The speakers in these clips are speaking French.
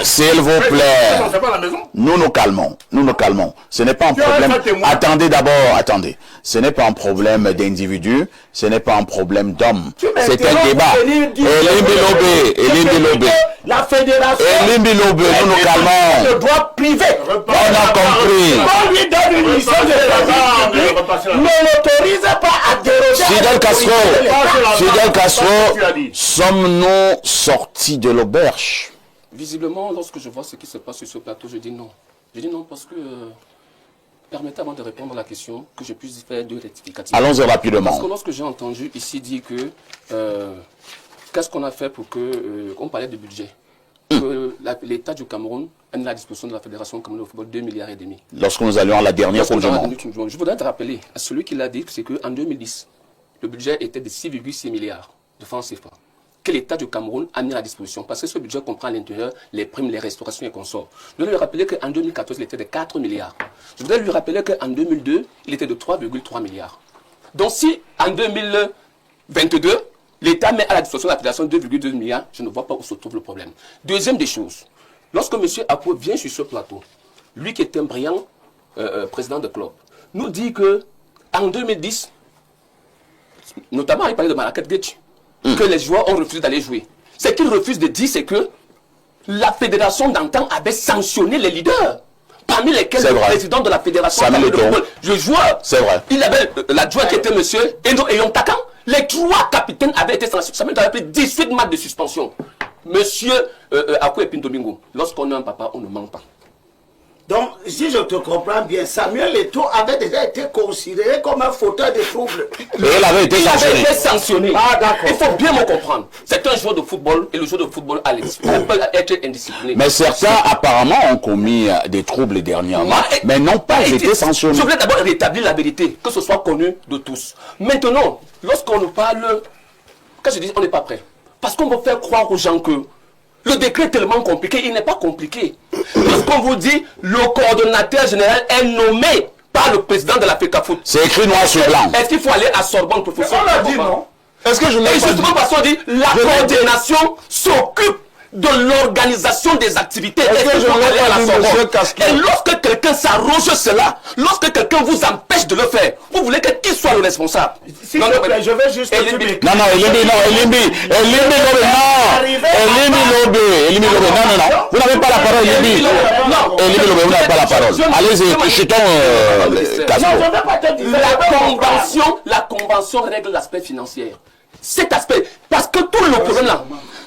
S'il vous plaît, nous nous calmons. Nous nous calmons. Ce n'est pas un problème. Attendez d'abord, attendez. Ce n'est pas un problème d'individu. Ce n'est pas un problème d'homme. C'est un débat. La fédération. Nous nous calmons. Le droit privé. On a compris. On lui donne une mission de service public. Ne l'autorise pas à déroger. Fidel Castro, sommes-nous sortis de l'auberge? Visiblement, lorsque je vois ce qui se passe sur ce plateau, je dis non. Je dis non parce que, permettez avant de répondre à la question, que je puisse faire deux rectificatifs. Allons-y rapidement. Parce que lorsque j'ai entendu ici dire que, qu'est-ce qu'on a fait pour que, on parlait de budget, que l'État du Cameroun a mis à la disposition de la Fédération camerounaise de football 2,5 milliards. Lorsque nous allions à la dernière Coupe du Monde. Je voudrais te rappeler à celui qui l'a dit, c'est qu'en 2010, le budget était de 6,6 milliards de francs CFA. Que l'État du Cameroun a mis à la disposition, parce que ce budget comprend à l'intérieur les primes, les restaurations et consorts. Je voudrais lui rappeler qu'en 2014, il était de 4 milliards. Je voudrais lui rappeler qu'en 2002, il était de 3,3 milliards. Donc si en 2022, l'État met à la disposition de la Fédération 2,2 milliards, je ne vois pas où se trouve le problème. Deuxième des choses, lorsque M. Apo vient sur ce plateau, lui qui est un brillant président de club, nous dit qu'en 2010, notamment il parlait de Malakat Getch, que les joueurs ont refusé d'aller jouer. Ce qu'il refuse de dire, c'est que la fédération d'antan avait sanctionné les leaders, parmi lesquels le président de la fédération de football, le joueur. C'est vrai. Il avait l'adjoint qui était monsieur Eno Eyontakan. Les 3 capitaines avaient été sanctionnés. Ça m'a appelé 18 matchs de suspension. Monsieur Akou Epin Domingo, lorsqu'on est un papa, on ne ment pas. Donc, si je te comprends bien, Samuel Eto'o avait déjà été considéré comme un fauteur de troubles. Et il avait été sanctionné. Ah, d'accord. Il faut bien me comprendre. C'est un joueur de football et le joueur de football peut être indiscipliné. Mais certains, apparemment, ont commis des troubles dernièrement, mais n'ont pas été sanctionnés. Je voulais d'abord rétablir la vérité, que ce soit connu de tous. Maintenant, lorsqu'on nous parle, quand je dis on n'est pas prêt, parce qu'on veut faire croire aux gens que le décret est tellement compliqué, il n'est pas compliqué. Lorsqu'on vous dit le coordonnateur général est nommé par le président de la FECAFOOT. C'est écrit noir sur blanc. Est-ce qu'il faut aller à Sorbonne professeur? On l'a dit, non? Est-ce que je l'ai pas dit? Et justement parce qu'on dit la coordination s'occupe de l'organisation des activités. Et lorsque quelqu'un s'arrange cela, lorsque quelqu'un vous empêche de le faire, vous voulez que qui soit le responsable? S'il te plaît, je vais juste... Elimbi, non, vous n'avez pas la parole, Elimbi. Elimbi Lobé, vous n'avez pas la parole. Allez-y, chutons Castro. La convention règle l'aspect financier. Cet aspect, parce que tout le problème là,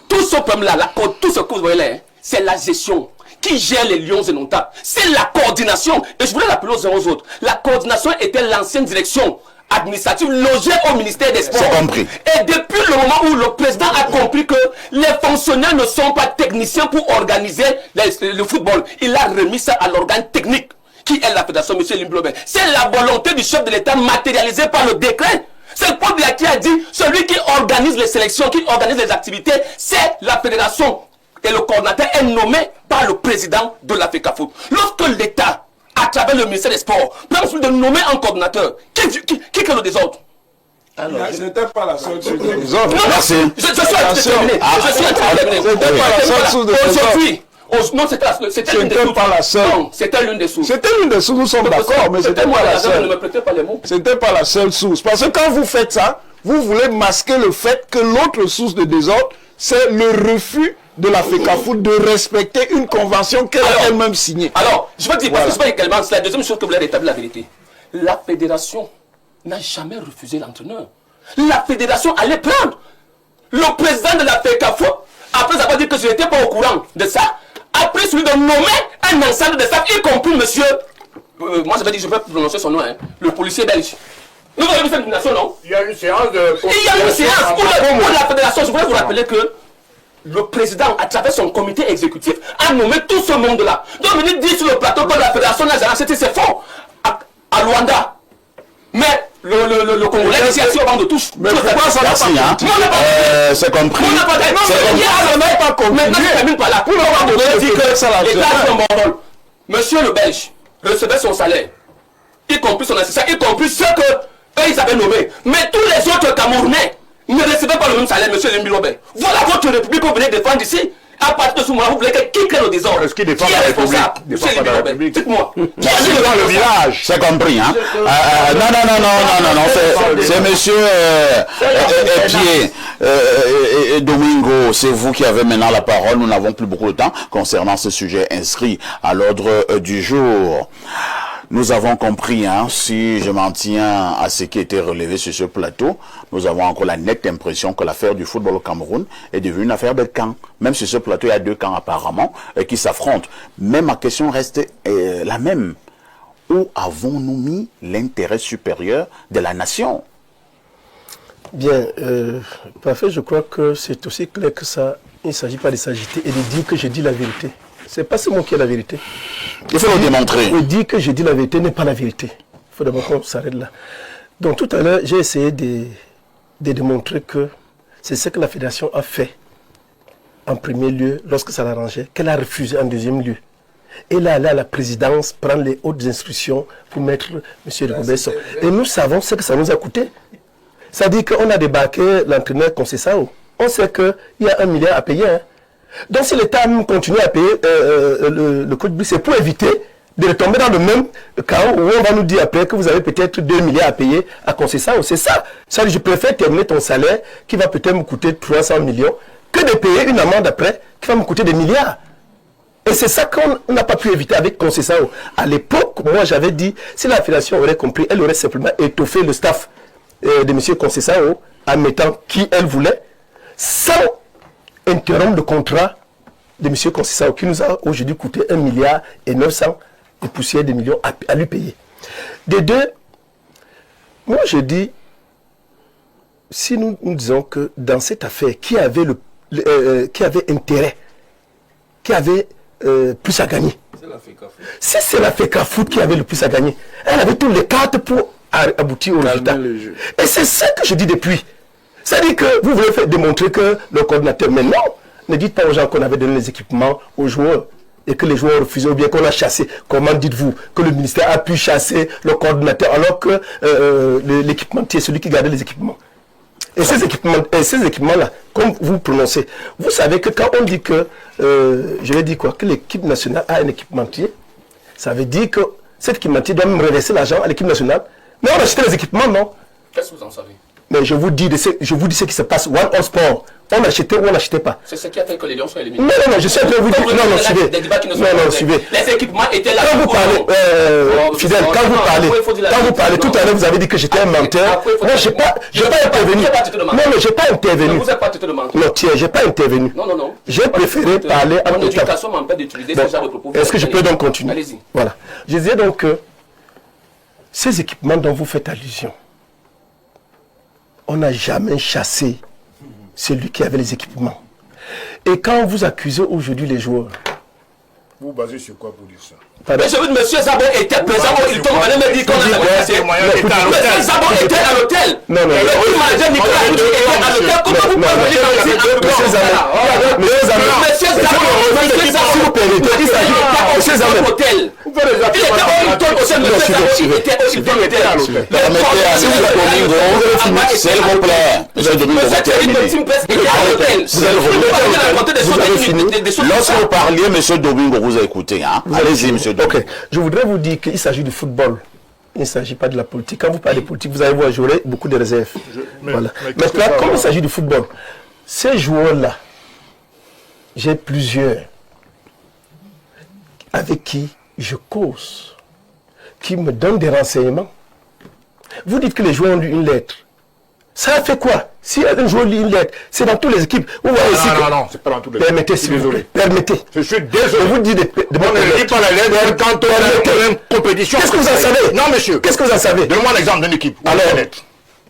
tout ce problème-là, tout ce que vous voyez là, c'est la gestion qui gère les lions et non pas. C'est la coordination. Et je voulais rappeler aux uns aux autres. La coordination était l'ancienne direction administrative logée au ministère des Sports. C'est compris. Et depuis le moment où le président a compris que les fonctionnaires ne sont pas techniciens pour organiser le football, il a remis ça à l'organe technique qui est la fédération, M. Limblobé. C'est la volonté du chef de l'État matérialisée par le décret. C'est le peuple qui a dit, celui qui organise les sélections, qui organise les activités, c'est la fédération. Et le coordinateur est nommé par le président de la FECAFOOT. Lorsque l'État, à travers le ministère des Sports, prend le de nommer un coordinateur, qui crée le désordre? Alors, ce n'était pas la seule source de désordre. Merci. Je suis en train de terminer. Je suis en train de terminer. C'était pas la seule source de désordre. Aujourd'hui, non, c'était l'une des sources. Pas la seule. Non, c'était l'une des sources. C'était l'une des sources, nous sommes d'accord, mais c'était pas la seule. Ne me prêtez pas les mots. C'était pas la seule source. Parce que quand vous faites ça, vous voulez masquer le fait que l'autre source de désordre, c'est le refus de la FECAFOOT de respecter une convention qu'elle a elle-même signée. Alors, je veux dire, parce que c'est pas également, c'est la deuxième chose que vous voulez rétablir la vérité. La fédération n'a jamais refusé l'entraîneur. La fédération allait prendre. Le président de la FECAFOOT, après avoir dit que je n'étais pas au courant de ça, a pris celui de nommer un ensemble de staff, y compris monsieur, moi j'avais dit, je vais prononcer son nom, hein, le policier belge. Nous avons fait une nation, non? Il y a une séance de... Il y a une séance pour la fédération. Je voulais vous rappeler que le président, à travers son comité exécutif, a nommé tout ce monde-là. Donc, il dit sur le plateau que la fédération n'a jamais accepté, c'est faux. À Luanda. Mais le Congolais ici a sur banc de touche. Mais pourquoi ça n'a pas compris? C'est compris. On n'a pas compris. Maintenant, je termine par là. Pour le moment, on dit que l'État est un bon. Monsieur le Belge recevait son salaire, y compris son assistant, y compris ceux que eux ils avaient nommés. Mais tous les autres Camerounais Ne recevez pas le même salaire, monsieur Lembi Robert. Voilà votre république que vous venez défendre ici. À partir de ce moment, vous voulez qui crée le désordre? Est-ce qu'il défend qui la est responsable? République? Monsieur Lembi Robert, dites-moi. Qui est dans le village? C'est compris, hein? Non, c'est monsieur Pierre Domingo, c'est vous qui avez maintenant la parole. Nous n'avons plus beaucoup de temps concernant ce sujet inscrit à l'ordre du jour. Nous avons compris, hein, si je m'en tiens à ce qui a été relevé sur ce plateau, nous avons encore la nette impression que l'affaire du football au Cameroun est devenue une affaire de camp. Même sur ce plateau, il y a deux camps apparemment qui s'affrontent. Mais ma question reste la même. Où avons-nous mis l'intérêt supérieur de la nation? Bien, parfait, je crois que c'est aussi clair que ça, il ne s'agit pas de s'agiter et de dire que je dis la vérité. C'est pas seulement qui est la vérité. Il faut le démontrer. De dire que je dis la vérité n'est pas la vérité. Il faut d'abord qu'on s'arrête là. Donc tout à l'heure, j'ai essayé de démontrer que c'est ce que la fédération a fait en premier lieu lorsque ça l'arrangeait, qu'elle a refusé en deuxième lieu. Et là, la présidence prend les hautes instructions pour mettre M. Robesson. Et nous savons ce que ça nous a coûté. C'est-à-dire qu'on a débarqué l'entraîneur Conceição. On sait qu'il y a 1 milliard à payer. Hein. Donc si l'État continue à payer le coach, c'est pour éviter de retomber dans le même cas où on va nous dire après que vous avez peut-être 2 milliards à payer à Conceição. C'est ça. Ça, je préfère terminer ton salaire qui va peut-être me coûter 300 millions que de payer une amende après qui va me coûter des milliards. Et c'est ça qu'on n'a pas pu éviter avec Conceição. À l'époque, moi j'avais dit, si la fédération aurait compris, elle aurait simplement étoffé le staff de M. Conceição en mettant qui elle voulait, sans interrompre le contrat de M. Conceição qui nous a aujourd'hui coûté 1 milliard et 900 et poussière de millions à lui payer. Des deux, moi je dis, si nous disons que dans cette affaire, qui avait intérêt, qui avait plus à gagner. Si c'est la FECAFOOT qui avait le plus à gagner, elle avait toutes les cartes pour aboutir au résultat. Et c'est ça que je dis depuis. C'est-à-dire que vous voulez démontrer que le coordinateur, mais non, ne dites pas aux gens qu'on avait donné les équipements aux joueurs et que les joueurs refusaient ou bien qu'on a chassé. Comment dites-vous que le ministère a pu chasser le coordinateur alors que l'équipementier, celui qui gardait les équipements? Et ces équipements-là, comme vous prononcez, vous savez que quand on dit que, je vais dire quoi, que l'équipe nationale a un équipementier, ça veut dire que cet équipementier doit même reverser l'argent à l'équipe nationale. Mais on achète les équipements, non? Qu'est-ce que vous en savez? Mais je vous dis ce qui se passe. One on Sport, on achetait ou on n'achetait pas. C'est ce qui a fait que les Lions sont éliminés. Non, je suis en train de vous dire. Non, suivez. Non, suivez. Les équipements étaient là. Quand vous parlez, Fidèle, quand vous parlez, tout à l'heure vous avez dit que j'étais un menteur. Non, j'ai pas intervenu. Non, mais j'ai pas intervenu. Vous n'êtes pas titre de menteur. Non, tiens, j'ai pas intervenu. Non. J'ai préféré parler en mon tout temps. éducation m'empêche d'utiliser ce genre de propos. Est-ce que je peux donc continuer? Allez-y. Voilà. Je disais donc que ces équipements dont vous faites allusion, on n'a jamais chassé celui qui avait les équipements. Et quand vous accusez aujourd'hui les joueurs... Vous basez sur quoi pour dire ça? Mais je veux dire, M. Zabon était présent au Hilton, on allait me dire qu'on a chassé. M. Zabon était à l'hôtel. Non. Le manager Nicolas Abidou était à l'hôtel. Comment vous pouvez venir dans les équipes? Monsieur Zabon, il était au Hilton au sein de il était au Hilton hôtel. S'il vous plaît, monsieur Domingo, vous avez fini. Lorsque vous parliez, monsieur Domingo, vous avez écouté. Hein? Allez-y, monsieur Domingo. Ok, je voudrais vous dire qu'il s'agit du football. Il ne s'agit pas de la politique. Quand vous parlez de politique, vous allez voir, j'aurai beaucoup de réserves. Voilà. Maintenant, comme il s'agit du football, ces joueurs-là, j'ai plusieurs avec qui je cause, qui me donnent des renseignements. Vous dites que les joueurs ont lu une lettre. Ça a fait quoi? Si un joueur lit une lettre, c'est dans toutes les équipes. Vous voyez ici Non, c'est pas dans toutes les équipes. Permettez, s'il vous plaît. Permettez. Je suis désolé. Je vous dis de on ne lit pas la lettre quand on est en compétition. Qu'est-ce que vous en savez? Non, monsieur. Qu'est-ce que vous en savez? Donne-moi un exemple d'une équipe. Alors,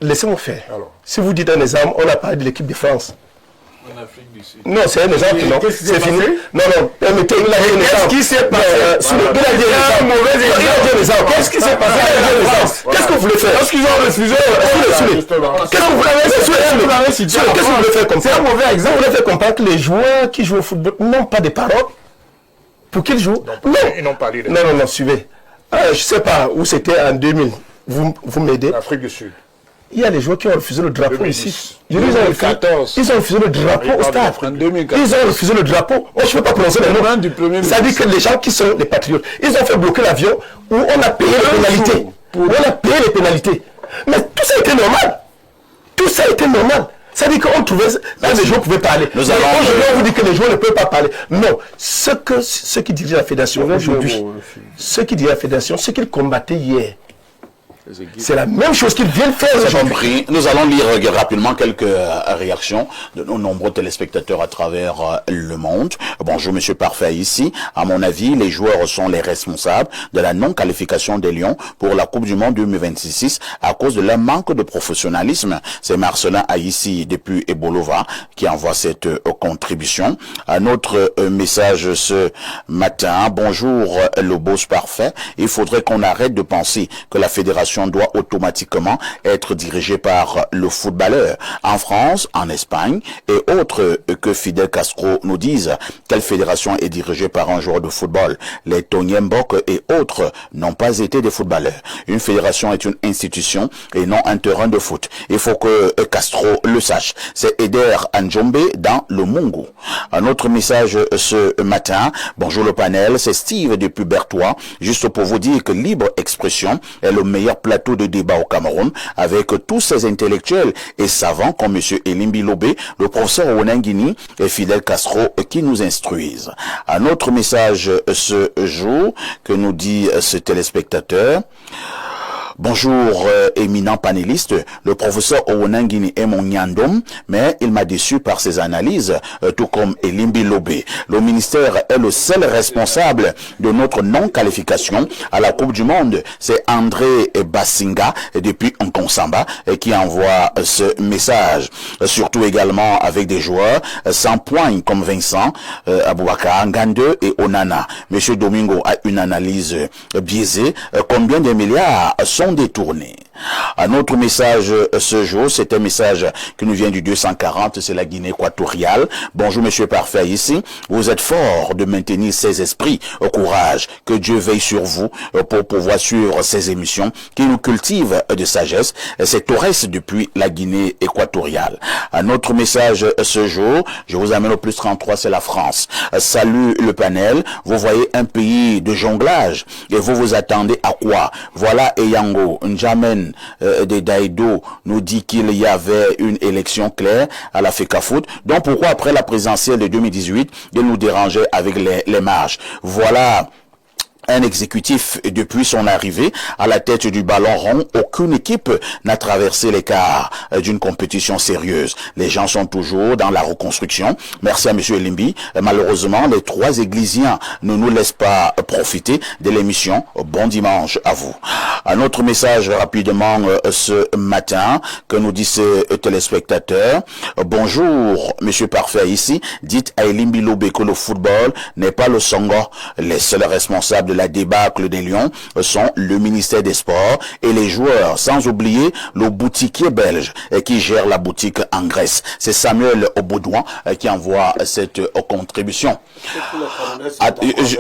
laissez-moi faire. Alors. Si vous dites un exemple, on a parlé de l'équipe de France. En Afrique du Sud. Non, c'est un exemple, non. C'est fini. Non, permettez, il a dit un exemple. Qu'est-ce qui s'est passé? Il a dit un exemple. Qu'est-ce qui s'est passé? Qu'est-ce que vous voulez faire? Parce qu'ils ont refusé. Qu'est-ce que vous voulez faire comme ça? C'est un mauvais exemple. Vous voulez faire comprendre que les joueurs qui jouent au football n'ont pas de paroles pour qu'ils jouent? Non, ils n'ont pas lu. Non, suivez. Je ne sais pas où c'était en 2000. Vous m'aidez? L'Afrique du Sud. Il y a les joueurs qui ont refusé le drapeau 2010. ici. Ils ont refusé le drapeau au stade. En 2014. Ils ont refusé le drapeau. Oh, je ne peux pas prononcer les noms. Du premier Ça dit que les gens qui sont les patriotes, ils ont fait bloquer l'avion où on a payé les pénalités. On a payé les pénalités. Mais tout ça a été normal. Tout ça a été normal. Ça dit qu'on trouvait, là les joueurs pouvaient parler. Nous Mais allons aujourd'hui, on vous dit que les joueurs ne peuvent pas parler. Non, ceux qui dirigent la fédération aujourd'hui, ceux qui dirigent la fédération, ceux qu'ils combattaient hier, c'est la même chose qu'ils viennent faire aujourd'hui. Nous allons lire rapidement quelques réactions de nos nombreux téléspectateurs à travers le monde. Bonjour Monsieur Parfait ici. À mon avis, les joueurs sont les responsables de la non-qualification des Lions pour la Coupe du Monde 2026 à cause de leur manque de professionnalisme. C'est Marcelin Aïssi depuis Ebolova qui envoie cette contribution. Un autre message ce matin. Bonjour le boss Parfait. Il faudrait qu'on arrête de penser que la fédération doit automatiquement être dirigée par le footballeur. En France, en Espagne et autres que Fidel Castro nous disent, quelle fédération est dirigée par un joueur de football? Les Tony Mbok et autres n'ont pas été des footballeurs. Une fédération est une institution et non un terrain de foot. Il faut que Castro le sache. C'est Eder Anjombe dans le Mungu. Un autre message ce matin. Bonjour le panel, c'est Steve depuis Bertois. Juste pour vous dire que Libre Expression est le meilleur plateau de débat au Cameroun avec tous ces intellectuels et savants comme M. Elimbi Lobé, le professeur Onangini et Fidel Castro qui nous instruisent. Un autre message ce jour que nous dit ce téléspectateur. Bonjour, éminent panéliste. Le professeur Owonangini est mon nyandom, mais il m'a déçu par ses analyses, tout comme Elimbi Lobé. Le ministère est le seul responsable de notre non-qualification à la Coupe du Monde. C'est André Bassinga, depuis Nkonsamba, qui envoie ce message. Surtout également avec des joueurs sans points comme Vincent, Aboubakar, Ngande et Onana. Monsieur Domingo a une analyse biaisée. Combien de milliards sont détournés? Un autre message ce jour, c'est un message qui nous vient du 240, c'est la Guinée équatoriale. Bonjour Monsieur Parfait ici. Vous êtes fort de maintenir ces esprits au courage. Que Dieu veille sur vous pour pouvoir suivre ces émissions qui nous cultivent de sagesse. C'est Torres depuis la Guinée équatoriale. Un autre message ce jour, je vous amène au plus 33, c'est la France. Salut le panel. Vous voyez un pays de jonglage et vous vous attendez à quoi? Voilà Eyango N'Djamen de Daïdo nous dit qu'il y avait une élection claire à la FECAFOOT. Donc pourquoi après la présidentielle de 2018, il nous dérangeait avec les marges? Voilà un exécutif depuis son arrivée à la tête du ballon rond. Aucune équipe n'a traversé l'écart d'une compétition sérieuse. Les gens sont toujours dans la reconstruction. Merci à Monsieur Elimbi. Malheureusement, les trois églisiens ne nous laissent pas profiter de l'émission. Bon dimanche à vous. Un autre message rapidement ce matin que nous dit ce téléspectateur. Bonjour, Monsieur Parfait ici. Dites à Elimbi Lobé que le football n'est pas le Songo. Les seuls responsables de la débâcle des Lions sont le ministère des Sports et les joueurs, sans oublier le boutiquier belge qui gère la boutique en Grèce. C'est Samuel Aubaudouin qui envoie cette contribution.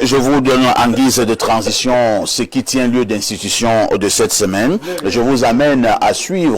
Je vous donne en guise de transition ce qui tient lieu d'institution de cette semaine. Je vous amène à suivre